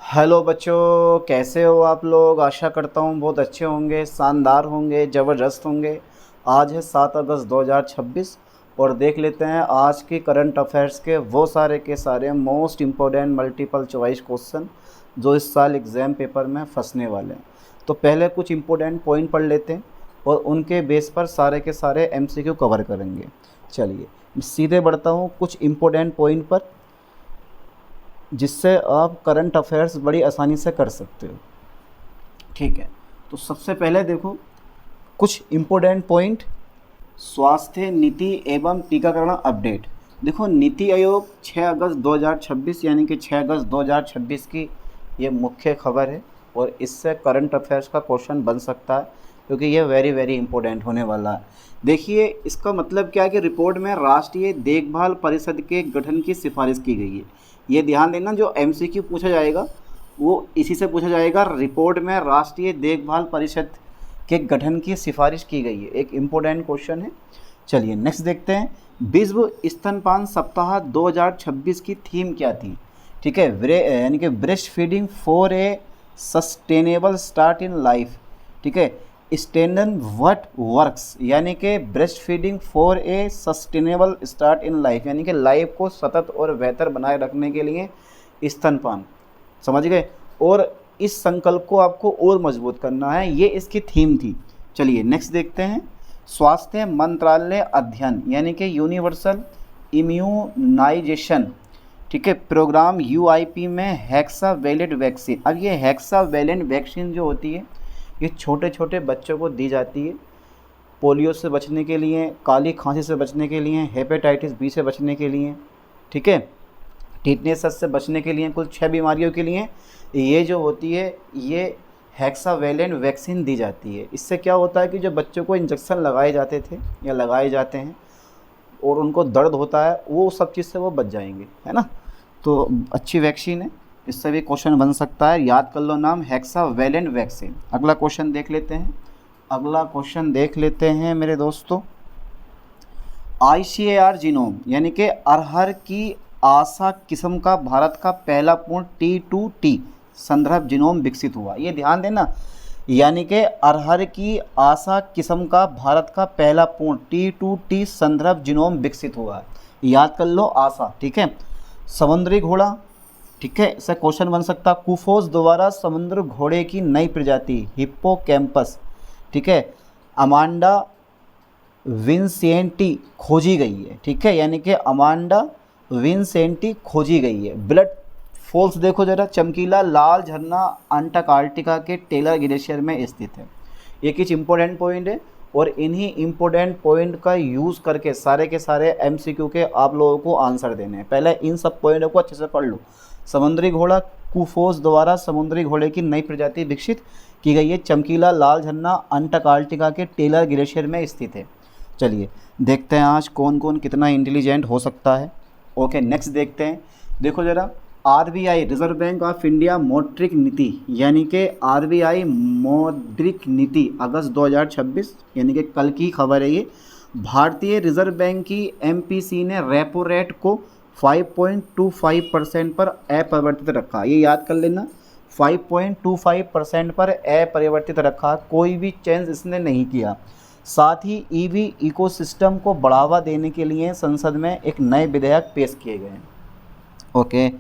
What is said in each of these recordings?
Hello बच्चों, कैसे हो आप लोग। आशा करता हूँ बहुत अच्छे होंगे, शानदार होंगे, ज़बरदस्त होंगे। आज है 7 अगस्त 2026 और देख लेते हैं आज की करंट अफेयर्स के सारे most important multiple choice question जो इस साल एग्ज़ाम पेपर में फंसने वाले हैं। तो पहले कुछ इम्पोर्टेंट पॉइंट पढ़ लेते हैं और उनके बेस पर सारे के सारे एमसीक्यू कवर करेंगे। चलिए सीधे बढ़ता हूँ कुछ इम्पोर्टेंट पॉइंट पर, जिससे आप करंट अफेयर्स बड़ी आसानी से कर सकते हो। ठीक है, तो सबसे पहले देखो कुछ इम्पोर्टेंट पॉइंट। स्वास्थ्य नीति एवं टीकाकरण अपडेट। देखो नीति आयोग 6 अगस्त 2026 यानी कि 6 अगस्त 2026 की ये मुख्य खबर है और इससे करंट अफेयर्स का क्वेश्चन बन सकता है क्योंकि ये वेरी वेरी इंपॉर्टेंट होने वाला है। देखिए इसका मतलब क्या है कि रिपोर्ट में राष्ट्रीय देखभाल परिषद के गठन की सिफारिश की गई है। ये ध्यान देना, जो एमसीक्यू पूछा जाएगा वो इसी से पूछा जाएगा। रिपोर्ट में राष्ट्रीय देखभाल परिषद के गठन की सिफारिश की गई है, एक इम्पोर्टेंट क्वेश्चन है। चलिए नेक्स्ट देखते हैं, विश्व स्तनपान सप्ताह 2026 की थीम क्या थी। ठीक है, यानी कि breast feeding for a sustainable start in life. ठीक है, स्टेनन व्हाट वर्क्स यानी कि breast feeding for a sustainable start in life यानी कि लाइफ को सतत और बेहतर बनाए रखने के लिए स्तनपान। समझ गए। और इस संकल्प को आपको और मजबूत करना है, ये इसकी थीम थी। चलिए नेक्स्ट देखते हैं, स्वास्थ्य मंत्रालय अध्ययन यानी कि यूनिवर्सल इम्यूनाइजेशन। ठीक है, प्रोग्राम यूआईपी में हेक्सावेलेंट वैक्सीन। अब ये हेक्सावेलेंट वैक्सीन जो होती है ये छोटे छोटे बच्चों को दी जाती है, पोलियो से बचने के लिए, काली खांसी से बचने के लिए, हेपेटाइटिस बी से बचने के लिए, ठीक है, टिटनेस से बचने के लिए, कुल 6 बीमारियों के लिए ये जो होती है ये हेक्सावेलेंट वैक्सीन दी जाती है। इससे क्या होता है कि जो बच्चों को इंजेक्शन लगाए जाते थे या लगाए जाते हैं और उनको दर्द होता है वो सब चीज़ से वो बच जाएंगे, है ना। तो अच्छी वैक्सीन है, इससे भी क्वेश्चन बन सकता है, याद कर लो नाम, हेक्सावेलेंट वैक्सीन। अगला क्वेश्चन देख लेते हैं, अगला क्वेश्चन देख लेते हैं मेरे दोस्तों। ICAR जीनोम यानी कि अरहर की आशा किस्म का भारत का पहला पूर्ण T2T संदर्भ जीनोम विकसित हुआ। ये ध्यान देना, यानी कि अरहर की आशा किस्म का भारत का पहला पूर्ण T2T संदर्भ जीनोम विकसित हुआ है। याद कर लो आशा। ठीक है, समुद्री घोड़ा। ठीक है, इससे क्वेश्चन बन सकता, कुफोस द्वारा समुद्र घोड़े की नई प्रजाति हिप्पोकैम्पस, ठीक है, अमांडा विंसेंटी खोजी गई है। ठीक है, यानी कि अमांडा विंसेंटी खोजी गई है। ब्लड फॉल्स देखो जरा, चमकीला लाल झरना अंटार्कटिका के टेलर ग्लेशियर में स्थित है। ये कुछ इंपॉर्टेंट पॉइंट है और इन्हीं इंपॉर्टेंट पॉइंट का यूज़ करके सारे के सारे एमसीक्यू के आप लोगों को आंसर देने हैं। पहले इन सब पॉइंटों को अच्छे से पढ़ लो। समुद्री घोड़ा, कुफोस द्वारा समुद्री घोड़े की नई प्रजाति विकसित की गई है। चमकीला लाल झरना अंटार्कटिका के टेलर ग्लेशियर में स्थित है। चलिए देखते हैं आज कौन कौन कितना इंटेलिजेंट हो सकता है। ओके नेक्स्ट देखते हैं, देखो ज़रा, RBI reserve bank of India मौद्रिक नीति यानी कि RBI मौद्रिक नीति अगस्त 2026 यानी कि कल की खबर है ये। भारतीय रिजर्व बैंक की MPC ने रेपो रेट को 5.25% पर अपरिवर्तित रखा। ये याद कर लेना, 5.25% पर अपरिवर्तित रखा, कोई भी चेंज इसने नहीं किया। साथ ही EV इकोसिस्टम को बढ़ावा देने के लिए संसद में एक नए विधेयक पेश किए गए हैं। ओके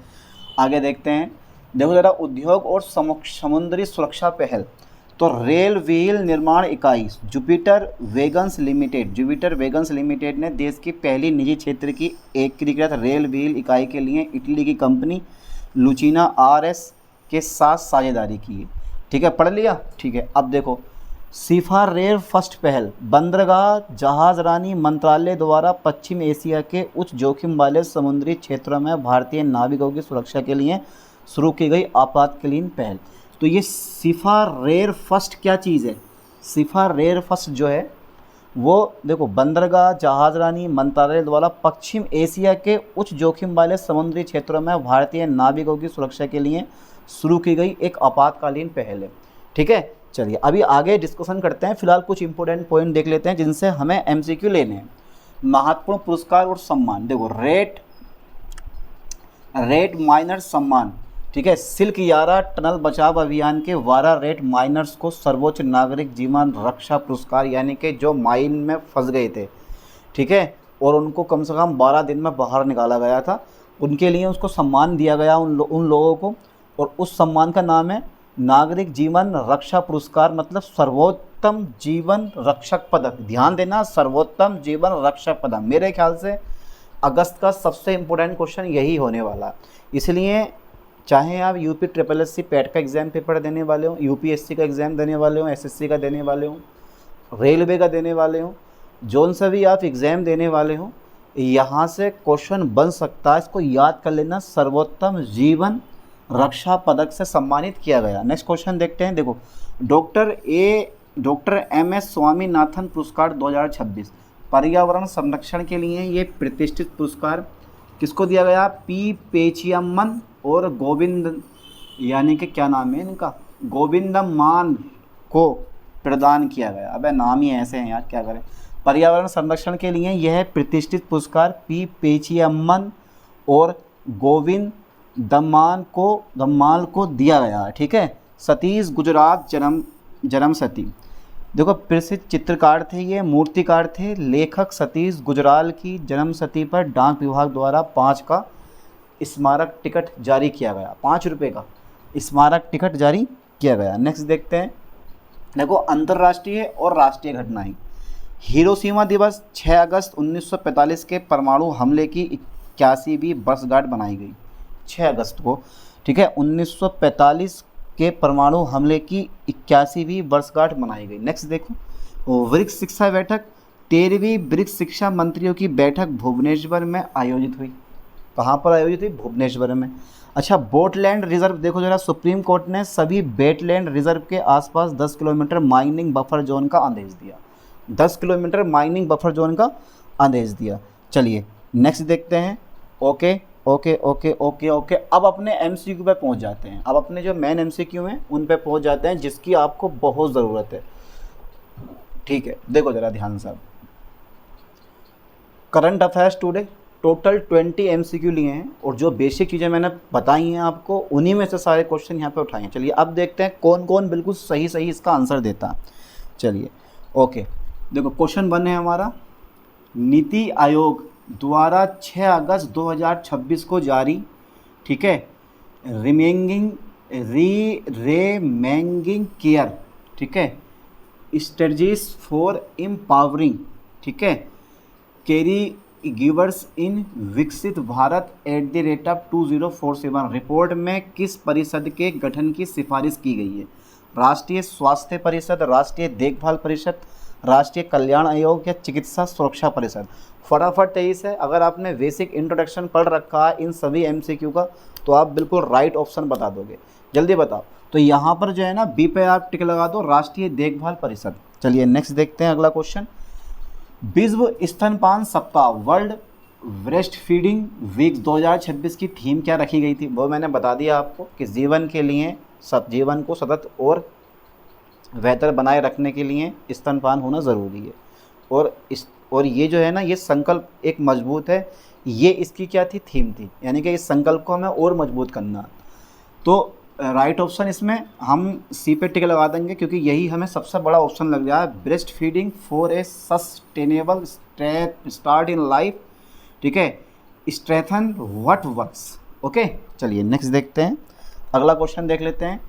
आगे देखते हैं, देखो ज़रा, उद्योग और समुद्री सुरक्षा पहल। तो रेल व्हील निर्माण इकाई जुपिटर वेगन्स लिमिटेड ने देश की पहली निजी क्षेत्र की एकीकृत रेल व्हील इकाई के लिए इटली की कंपनी लुचिना RS के साथ साझेदारी की है। ठीक है, पढ़ लिया। ठीक है, अब देखो, सीफा रेल फर्स्ट पहल, बंदरगाह जहाजरानी मंत्रालय द्वारा पश्चिम एशिया के उच्च जोखिम वाले समुद्री क्षेत्रों में भारतीय नाविकों की सुरक्षा के लिए शुरू की गई आपातकालीन पहल। तो ये सीफा रेल फर्स्ट क्या चीज़ है, सीफा रेल फर्स्ट जो है वो देखो, बंदरगाह जहाजरानी मंत्रालय द्वारा पश्चिम एशिया के उच्च जोखिम वाले समुद्री क्षेत्रों में भारतीय नाविकों की सुरक्षा के लिए शुरू की गई एक आपातकालीन पहल है। ठीक है, चलिए अभी आगे डिस्कशन करते हैं। फिलहाल कुछ इंपॉर्टेंट पॉइंट देख लेते हैं जिनसे हमें MCQ लेने हैं। महत्वपूर्ण पुरस्कार और सम्मान, देखो रेट माइनर सम्मान ठीक है। सिल्क यारा टनल बचाव अभियान के वारा रेट माइनर्स को सर्वोच्च नागरिक जीवन रक्षा पुरस्कार, यानी कि जो माइन में फंस गए थे, ठीक है, और उनको कम से कम 12 दिन में बाहर निकाला गया था, उनके लिए उसको सम्मान दिया गया उन लोगों को, और उस सम्मान का नाम है नागरिक जीवन रक्षा पुरस्कार, मतलब सर्वोत्तम जीवन रक्षक पदक। ध्यान देना, सर्वोत्तम जीवन रक्षक पदक। मेरे ख्याल से अगस्त का सबसे इम्पोर्टेंट क्वेश्चन यही होने वाला, इसलिए चाहे आप UP triple S C PET का एग्ज़ाम पेपर देने वाले हो, यूपीएससी का एग्ज़ाम देने वाले हो, एसएससी का देने वाले हो, रेलवे का देने वाले हो, जोन सा भी आप एग्ज़ाम देने वाले हो, यहाँ से क्वेश्चन बन सकता है। इसको याद कर लेना, सर्वोत्तम जीवन रक्षा पदक से सम्मानित किया गया। नेक्स्ट क्वेश्चन देखते हैं। देखो, डॉक्टर एम.एस. स्वामीनाथन पुरस्कार 2026 पर्यावरण संरक्षण के लिए ये प्रतिष्ठित पुरस्कार किसको दिया गया? पी पेचियम्मन और गोविंद, यानी कि क्या नाम है इनका, गोविंदमान को प्रदान किया गया। अबे नाम ही ऐसे हैं यार, क्या करें। पर्यावरण संरक्षण के लिए यह प्रतिष्ठित पुरस्कार पी पेचियम्मन और गोविंद दम्माल को दिया गया है, ठीक है। सतीश गुजरात जन्म सती। देखो, प्रसिद्ध चित्रकार थे ये, मूर्तिकार थे। लेखक सतीश गुजराल की जन्म सती पर डाक विभाग द्वारा 5 का स्मारक टिकट जारी किया गया, 5 रुपये का स्मारक टिकट जारी किया गया। नेक्स्ट देखते हैं। देखो, अंतर्राष्ट्रीय और राष्ट्रीय घटनाएं। हिरोशिमा दिवस 6 अगस्त 1945 के परमाणु हमले की 81वीं वर्षगांठ बनाई गई, 6 अगस्त को, ठीक है, 1945 के परमाणु हमले की 81वीं वर्षगांठ मनाई गई। नेक्स्ट देखो, ब्रिक्स शिक्षा बैठक, 13वीं ब्रिक्स शिक्षा मंत्रियों की बैठक भुवनेश्वर में आयोजित हुई। कहाँ पर आयोजित हुई? भुवनेश्वर में। अच्छा, बोटलैंड रिजर्व देखो जरा, सुप्रीम कोर्ट ने सभी बेटलैंड रिजर्व के आसपास 10 किलोमीटर माइनिंग बफर जोन का आदेश दिया, 10 किलोमीटर माइनिंग बफर जोन का आदेश दिया। चलिए नेक्स्ट देखते हैं। Okay okay okay okay okay अब अपने एमसीक्यू पे पहुंच जाते हैं। अब अपने जो मेन एमसीक्यू हैं उन पे पहुंच जाते हैं, जिसकी आपको बहुत ज़रूरत है, ठीक है। देखो जरा ध्यान से, current affairs today total 20 MCQ लिए हैं, और जो बेसिक चीज़ें मैंने बताई हैं आपको, उन्हीं में से सारे क्वेश्चन यहाँ पे उठाए हैं। चलिए अब देखते हैं कौन कौन बिल्कुल सही सही इसका आंसर देता। चलिए ओके, देखो क्वेश्चन 1 है हमारा, नीति आयोग द्वारा 6 अगस्त 2026 को जारी, ठीक है, रिमेंगिंग केयर, ठीक है, स्ट्रेटजीज फॉर एम्पावरिंग, ठीक है, कैरी गिवर्स इन विकसित भारत @2047 रिपोर्ट में किस परिषद के गठन की सिफारिश की गई है? राष्ट्रीय स्वास्थ्य परिषद, राष्ट्रीय देखभाल परिषद, राष्ट्रीय कल्याण आयोग या चिकित्सा सुरक्षा परिषद? फटाफट 23 है। अगर आपने बेसिक इंट्रोडक्शन पढ़ रखा है इन सभी एमसीक्यू का, तो आप बिल्कुल राइट ऑप्शन बता दोगे। जल्दी बताओ। तो यहाँ पर जो है ना, बी पे आप टिक लगा दो, राष्ट्रीय देखभाल परिषद। चलिए नेक्स्ट देखते हैं अगला क्वेश्चन। विश्व स्तनपान सप्ताह, वर्ल्ड ब्रेस्ट फीडिंग वीक 2026 की थीम क्या रखी गई थी? वो मैंने बता दिया आपको कि जीवन के लिए, सब जीवन को सतत और बेहतर बनाए रखने के लिए स्तनपान होना ज़रूरी है। और ये जो है ना, ये संकल्प एक मजबूत है, ये इसकी क्या थी? थीम थी, यानी कि इस संकल्प को हमें और मजबूत करना। तो राइट ऑप्शन इसमें हम सी पे टिक लगा देंगे, क्योंकि यही हमें सबसे बड़ा ऑप्शन लग रहा है, breast feeding for a sustainable start in life, ठीक है, स्ट्रेथन व्हाट वर्क्स। ओके, चलिए नेक्स्ट देखते हैं, अगला क्वेश्चन देख लेते हैं।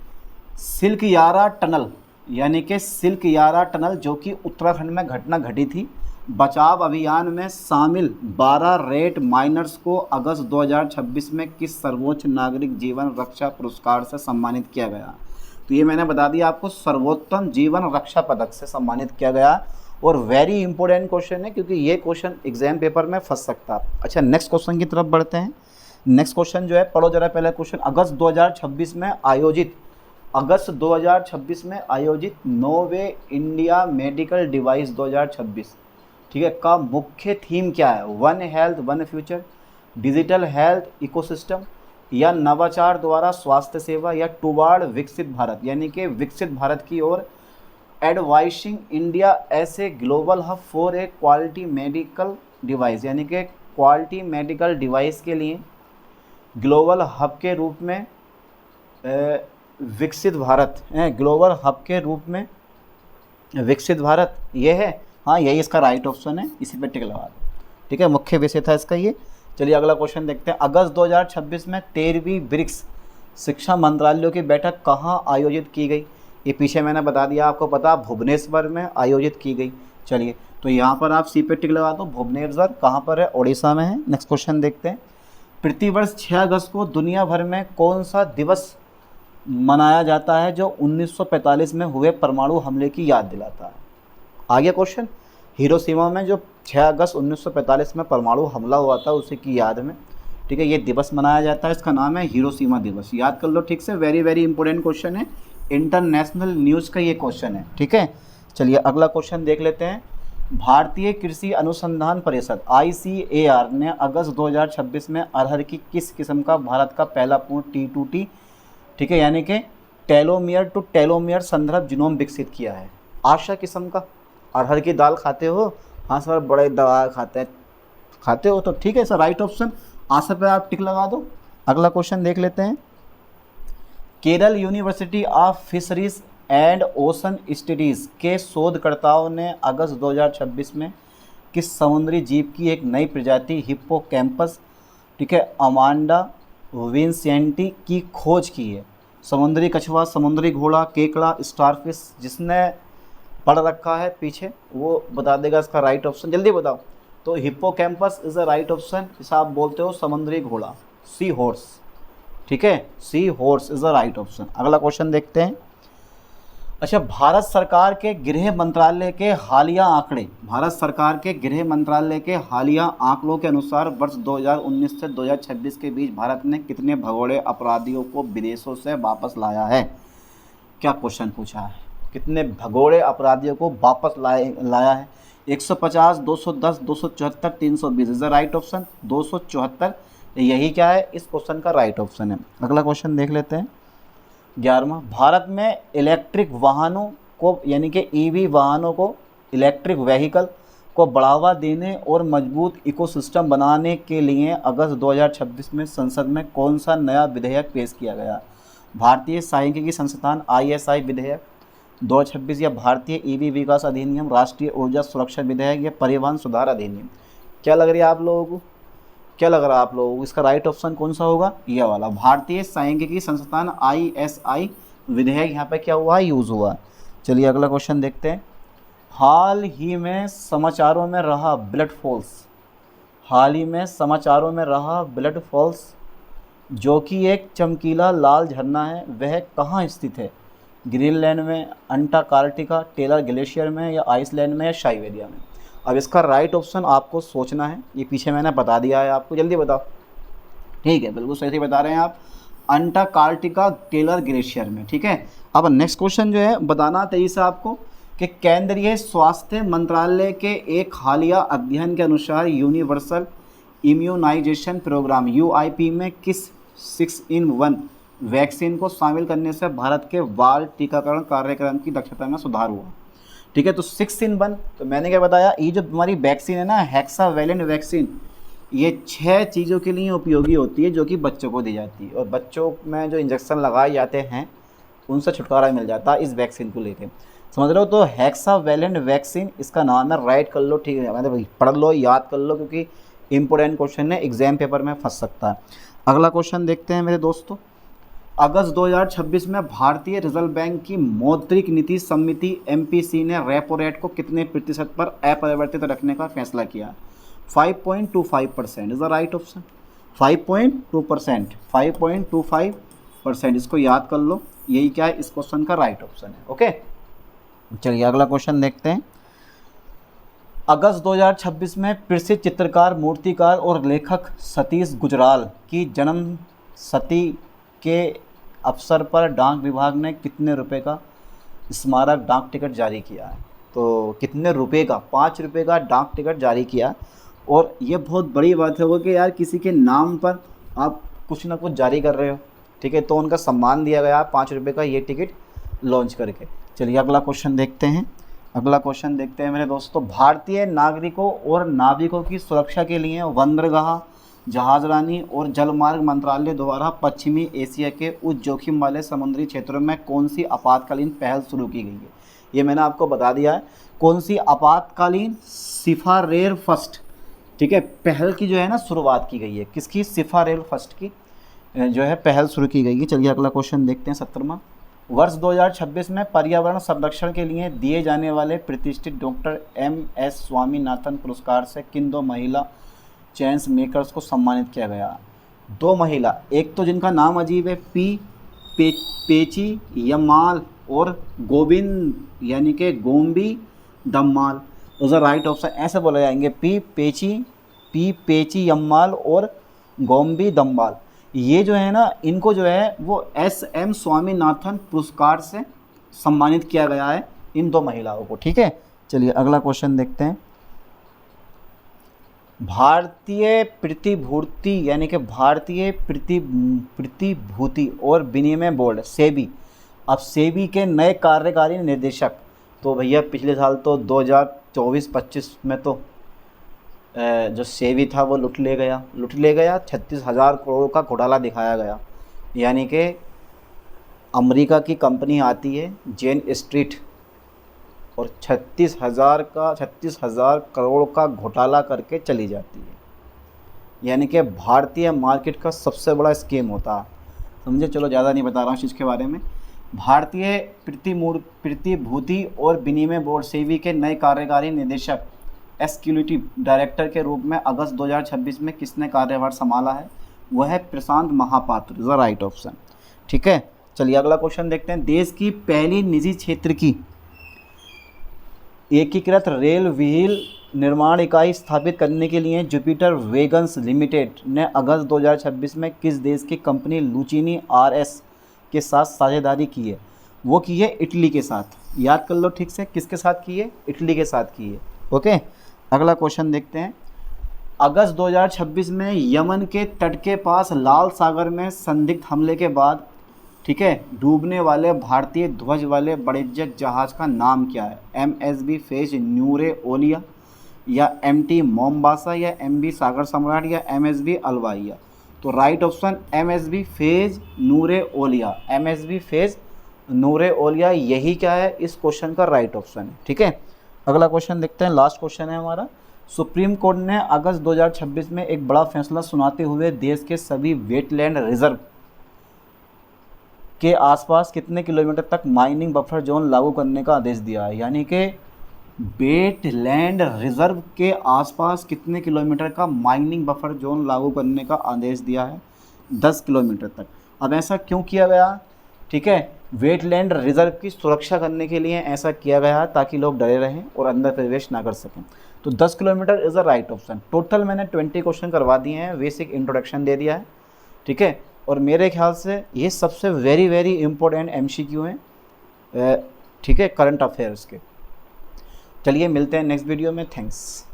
सिल्क यारा टनल, यानी कि सिल्क यारा टनल जो कि उत्तराखंड में घटना घटी थी, बचाव अभियान में शामिल 12 रेड माइनर्स को अगस्त 2026 में किस सर्वोच्च नागरिक जीवन रक्षा पुरस्कार से सम्मानित किया गया? तो ये मैंने बता दिया आपको, सर्वोत्तम जीवन रक्षा पदक से सम्मानित किया गया। और वेरी इंपॉर्टेंट क्वेश्चन है, क्योंकि ये क्वेश्चन एग्जाम पेपर में फंस सकता है। अच्छा, नेक्स्ट क्वेश्चन की तरफ बढ़ते हैं। नेक्स्ट क्वेश्चन जो है, पढ़ो जरा पहले क्वेश्चन। अगस्त 2026 में आयोजित नोवे इंडिया मेडिकल डिवाइस 2026, ठीक है, का मुख्य थीम क्या है? One health one future, digital health ecosystem, या नवाचार द्वारा स्वास्थ्य सेवा, या टुवार्ड विकसित भारत, यानी कि विकसित भारत की ओर, एडवाइसिंग इंडिया ऐसे global hub for a quality medical device, यानी कि क्वालिटी मेडिकल डिवाइस के लिए ग्लोबल हब के रूप में विकसित भारत ग्लोबल हब के रूप में विकसित भारत ये है, हाँ यही इसका राइट ऑप्शन है, इसी पे टिक लगा दो। ठीक है, मुख्य विषय था इसका ये। चलिए अगला क्वेश्चन देखते हैं। अगस्त 2026 में 13वीं ब्रिक्स शिक्षा मंत्रालयों की बैठक कहाँ आयोजित की गई? ये पीछे मैंने बता दिया, आपको पता, भुवनेश्वर में आयोजित की गई। चलिए तो यहाँ पर आप सी पे टिक लगा दो। भुवनेश्वर कहाँ पर है? उड़ीसा में है। नेक्स्ट क्वेश्चन देखते हैं। प्रतिवर्ष 6 अगस्त को दुनिया भर में कौन सा दिवस मनाया जाता है जो 1945 में हुए परमाणु हमले की याद दिलाता है? आगे क्वेश्चन, हिरोशिमा में जो 6 अगस्त 1945 में परमाणु हमला हुआ था उसी की याद में, ठीक है, ये दिवस मनाया जाता है। इसका नाम है हिरोशिमा दिवस। याद कर लो ठीक से, वेरी वेरी इंपॉर्टेंट क्वेश्चन है, इंटरनेशनल न्यूज़ का ये क्वेश्चन है। ठीक है, चलिए अगला क्वेश्चन देख लेते हैं। भारतीय कृषि अनुसंधान परिषद ICAR ने अगस्त 2026 में अरहर की किस किस्म का भारत का पहला पूर्ण T2T, ठीक है, यानी कि टेलोमियर टू टेलोमियर संदर्भ जीनोम विकसित किया है? आशा किस्म का। अरहर की दाल खाते हो? हाँ सर, बड़े दवा खाते हो तो ठीक है सर, राइट ऑप्शन आशा पे आप टिक लगा दो। अगला क्वेश्चन देख लेते हैं। Kerala university of fisheries and ocean studies के शोधकर्ताओं ने अगस्त 2026 में किस समुद्री जीव की एक नई प्रजाति हिप्पोकैम्पस, ठीक है, अमांडा विंसेंटी की खोज की है? समुद्री कछुआ, समुद्री घोड़ा, केकड़ा, स्टारफिश? जिसने पढ़ रखा है पीछे वो बता देगा इसका राइट ऑप्शन, जल्दी बताओ। तो hippocampus is a right option. इसे आप बोलते हो समुद्री घोड़ा, सी हॉर्स। ठीक है, seahorse is a right option. अगला क्वेश्चन देखते हैं। अच्छा, भारत सरकार के गृह मंत्रालय के हालिया आंकड़े, भारत सरकार के गृह मंत्रालय के हालिया आंकड़ों के अनुसार वर्ष 2019 से 2026 के बीच भारत ने कितने भगोड़े अपराधियों को विदेशों से वापस लाया है? क्या क्वेश्चन पूछा है? कितने भगोड़े अपराधियों को वापस लाया है? 150, 210, 274, 320 इज द राइट ऑप्शन। 274 यही क्या है? इस क्वेश्चन का राइट ऑप्शन है। अगला क्वेश्चन देख लेते हैं। 11वां, भारत में इलेक्ट्रिक वाहनों को यानी कि EV वाहनों को, इलेक्ट्रिक व्हीकल को बढ़ावा देने और मजबूत इकोसिस्टम बनाने के लिए अगस्त 2026 में संसद में कौन सा नया विधेयक पेश किया गया? भारतीय सांख्यिकी संस्थान ISI विधेयक 2026 या भारतीय EV विकास अधिनियम, राष्ट्रीय ऊर्जा सुरक्षा विधेयक या परिवहन सुधार अधिनियम? क्या लग रही है आप लोगों को? क्या लग रहा है आप लोगों को? इसका राइट ऑप्शन कौन सा होगा? यह वाला, भारतीय सांख्यिकी संस्थान ISI विधेयक यहाँ पे क्या हुआ? यूज़ हुआ। चलिए अगला क्वेश्चन देखते हैं। हाल ही में समाचारों में रहा ब्लड फॉल्स, हाल ही में समाचारों में रहा ब्लड फॉल्स जो कि एक चमकीला लाल झरना है, वह कहाँ स्थित है? ग्रीनलैंड में, अंटार्कटिका, टेलर ग्लेशियर में या आइसलैंड में या साइबेरिया में? अब इसका राइट ऑप्शन आपको सोचना है, ये पीछे मैंने बता दिया है आपको, जल्दी बताओ। ठीक है, बिल्कुल सही बता रहे हैं आप, अंटार्कटिका टेलर ग्लेशियर में। ठीक है, अब नेक्स्ट क्वेश्चन जो है बताना तेजी से आपको कि केंद्रीय स्वास्थ्य मंत्रालय के एक हालिया अध्ययन के अनुसार यूनिवर्सल इम्यूनाइजेशन प्रोग्राम UIP में किस 6-in-1 वैक्सीन को शामिल करने से भारत के बाल टीकाकरण कार्यक्रम की दक्षता में सुधार हुआ? ठीक है, तो 6-in-1, तो मैंने क्या बताया, ये जो तुम्हारी वैक्सीन है ना, हेक्सावैलेंट वैक्सीन, ये 6 चीज़ों के लिए उपयोगी होती है जो कि बच्चों को दी जाती है, और बच्चों में जो इंजेक्शन लगाए जाते हैं उनसे छुटकारा मिल जाता है इस वैक्सीन को लेकर, समझ रहे हो? तो हेक्सावैलेंट वैक्सीन इसका नाम है, राइट कर लो। ठीक है, मतलब पढ़ लो, याद कर लो, क्योंकि इंपॉर्टेंट क्वेश्चन है, एग्जाम पेपर में फंस सकता है। अगला क्वेश्चन देखते हैं मेरे दोस्तों। अगस्त 2026 में भारतीय रिजर्व बैंक की मौद्रिक नीति समिति MPC ने रेपो रेट को कितने प्रतिशत पर अपरिवर्तित रखने का फैसला किया? 5.25% इज द राइट ऑप्शन। 5.2%, 5.25%, इसको याद कर लो, यही क्या है? इस क्वेश्चन का राइट ऑप्शन है। ओके, चलिए अगला क्वेश्चन देखते हैं। अगस्त 2026 में प्रसिद्ध चित्रकार, मूर्तिकार और लेखक सतीश गुजराल की जन्म शती के अवसर पर डाक विभाग ने कितने रुपए का स्मारक डाक टिकट जारी किया है? तो कितने रुपए का? 5 रुपये का डाक टिकट जारी किया, और ये बहुत बड़ी बात है कि यार किसी के नाम पर आप कुछ ना कुछ जारी कर रहे हो। ठीक है, तो उनका सम्मान दिया गया 5 रुपये का ये टिकट लॉन्च करके। चलिए अगला क्वेश्चन देखते हैं। अगला क्वेश्चन देखते हैं मेरे दोस्तों। भारतीय नागरिकों और नाविकों की सुरक्षा के लिए बंदरगाह जहाजरानी और जलमार्ग मंत्रालय द्वारा पश्चिमी एशिया के उच्च जोखिम वाले समुद्री क्षेत्रों में कौन सी आपातकालीन पहल शुरू की गई है? ये मैंने आपको बता दिया है। कौन सी आपातकालीन सिफारेर फर्स्ट, ठीक है, पहल की जो है ना शुरुआत की गई है। किसकी? सिफारेर फर्स्ट की जो है पहल शुरू की गई है। चलिए अगला क्वेश्चन देखते हैं 17वां। वर्ष 2026 में पर्यावरण संरक्षण के लिए दिए जाने वाले प्रतिष्ठित डॉक्टर MS स्वामीनाथन पुरस्कार से किन 2 महिला चेंस मेकर्स को सम्मानित किया गया? 2 महिला, एक तो जिनका नाम अजीब है, पेची यम्माल और गोविंद यानी कि गोम्बी दम्माल। उस राइट ऑप्शन ऐसे बोले जाएंगे, पेची यम्माल और गोम्बी दम्माल। ये जो है ना, इनको जो है वो SM स्वामीनाथन पुरस्कार से सम्मानित किया गया है इन 2 महिलाओं को। ठीक है, चलिए अगला क्वेश्चन देखते हैं। भारतीय प्रतिभूति यानी कि भारतीय प्रतिभूति और विनिमय बोर्ड सेबी, अब सेबी के नए कार्यकारी निर्देशक, तो भैया पिछले साल तो 2024-25 में तो जो सेबी था वो लुट ले गया 36,000 करोड़ का घोटाला दिखाया गया। यानी कि अमेरिका की कंपनी आती है जेन स्ट्रीट और 36,000 करोड़ का घोटाला करके चली जाती है। यानी कि भारतीय मार्केट का सबसे बड़ा स्कीम होता है, समझे। चलो ज़्यादा नहीं बता रहा हूँ इस चीज़ के बारे में। भारतीय प्रतिभूति और विनिमय बोर्ड सेबी के नए कार्यकारी निदेशक एग्जीक्यूटिव डायरेक्टर के रूप में अगस्त 2026 में किसने कार्यभार संभाला है? वह है Prashant Mahapatra, is the right option. ठीक है, चलिए अगला क्वेश्चन देखते हैं। देश की पहली निजी क्षेत्र की एकीकृत रेल व्हील निर्माण इकाई स्थापित करने के लिए जुपिटर वैगन्स लिमिटेड ने अगस्त 2026 में किस देश की कंपनी लुचिनी RS के साथ साझेदारी की है? वो की है इटली के साथ। याद कर लो ठीक से, किसके साथ की है? इटली के साथ की है। ओके, अगला क्वेश्चन देखते हैं। अगस्त 2026 में यमन के तट के पास लाल सागर में संदिग्ध हमले के बाद, ठीक है, डूबने वाले भारतीय ध्वज वाले वाणिज्यिक जहाज का नाम क्या है? MSV फेज न्यूरे ओलिया या MT मोम्बासा या MV सागर सम्राट या MSV अलवाइया? तो राइट ऑप्शन MSV फेज नूरे ओलिया, MSV फेज नूरे ओलिया, यही क्या है इस क्वेश्चन का राइट ऑप्शन है। ठीक है, अगला क्वेश्चन देखते हैं, लास्ट क्वेश्चन है हमारा। सुप्रीम कोर्ट ने अगस्त 2026 में एक बड़ा फैसला सुनाते हुए देश के सभी वेटलैंड रिजर्व के आसपास कितने किलोमीटर तक माइनिंग बफर जोन लागू करने का आदेश दिया है? यानी कि वेटलैंड रिजर्व के आसपास कितने किलोमीटर का माइनिंग बफर जोन लागू करने का आदेश दिया है? 10 किलोमीटर तक। अब ऐसा क्यों किया गया? ठीक है, वेटलैंड रिजर्व की सुरक्षा करने के लिए ऐसा किया गया ताकि लोग डरे रहें और अंदर प्रवेश ना कर सकें। तो 10 kilometre is the right option. Total मैंने 20 क्वेश्चन करवा दिए हैं, बेसिक इंट्रोडक्शन दे दिया है। ठीक है, और मेरे ख्याल से ये सबसे वेरी इंपॉर्टेंट MCQ हैं, ठीक है, करंट अफेयर्स के। चलिए मिलते हैं नेक्स्ट वीडियो में। थैंक्स।